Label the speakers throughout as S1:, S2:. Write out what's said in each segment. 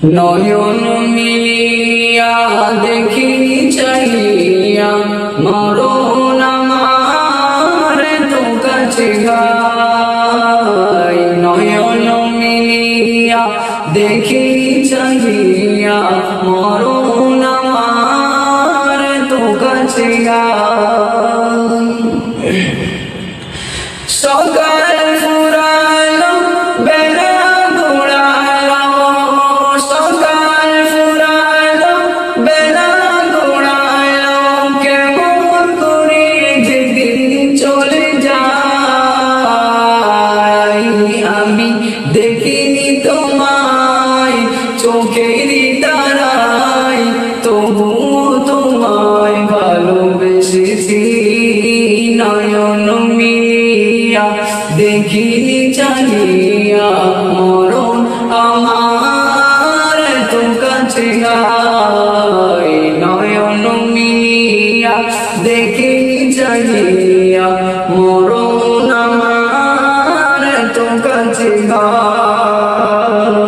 S1: নয়ন মিলিয়া দেখি চাইয়া মরণ আমার তো কাছে গায়। নয়ন মিলিয়া দেখি চাইয়া মরণ আমার তো কাছে গায়। সকাল ফুরালো বেলা ঘোরালো, সকাল ফুরালো বেলা ঘোরালো, কেমন করে যেদিন চলে যায়। আমি দেখিনি তোমায় চোখেরই তারায়, তবুও তোমায় ভালোবেসেছি। নয়ন মিলিয়া দেখিনি চাহিয়া মরণ আমার তো কাছে গায়। নয়ন মিলিয়া দেখিনি চাহিয়া মরণ আমার তো কাছে গায়।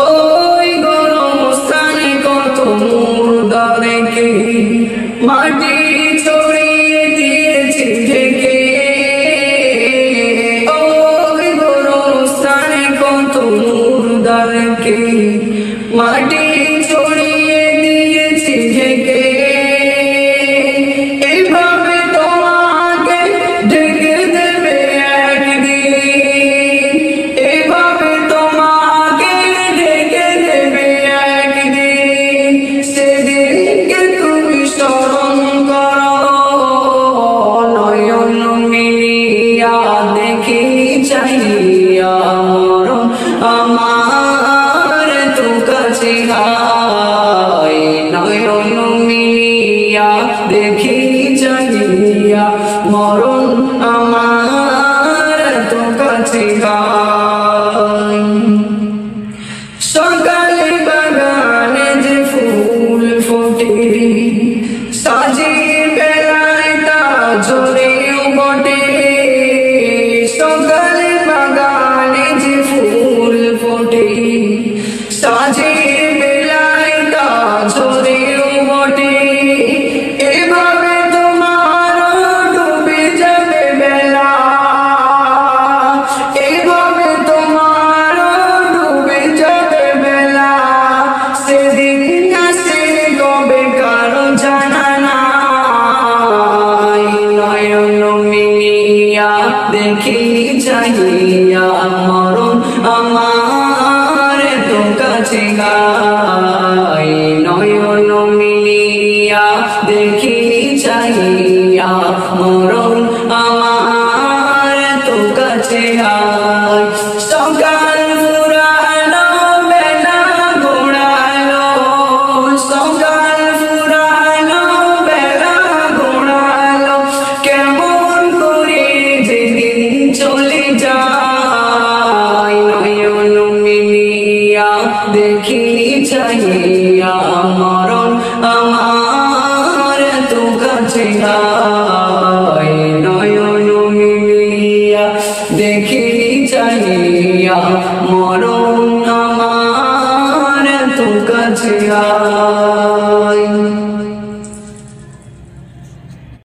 S1: ওই গরম স্থানে কত মুর্দা রেখে মাটি ছড়িয়ে দিয়েছি ঢেকে। ওই গরম স্থানে কত মুর্দা রেখে মাটি ছড়িয়ে দিয়েছি ঢেকে। এইভাবে তোমাকে ঢেকে দেবে একদিন, এইভাবে তোমাকে ঢেকে দেবে একদিন। সেদিনকে তুমি স্মরণ করো। নয়ন মিলিয়া দেখি চাইয়া মরণ আমার তো কাছে গায়। নয়ন মিলিয়া দেখি চাইয়া মরণ আমার তো কাছে গায়। সকালে বাগানে যে ফুল ফোটে, সাজির বেলায় তা ঝরেও বটে। সকালে বাগানে যে ফুল ফোটে, সাজির বেলায় তা ঝরেও বটে। এভাবে তোমার ডুবে যাবে বেলা, এভাবে তোমার ডুবে যাবে বেলা। সেদিন আসে কবে কারো জানা নাই। নয়ন মিলিয়া দেখি চাইয়া মরণ আমার তো কাছে গায়। নয়ন মিলিয়া দেখি চাইয়া মরণ আমার তো কাছে গায়। সকাল ফুরালো বেলা ঘোরালো, সকাল ফুরালো বেলা ঘোরালো, কেমন করে যেদিন চলে যায়। নয়ন মিলিয়া দেখি চাই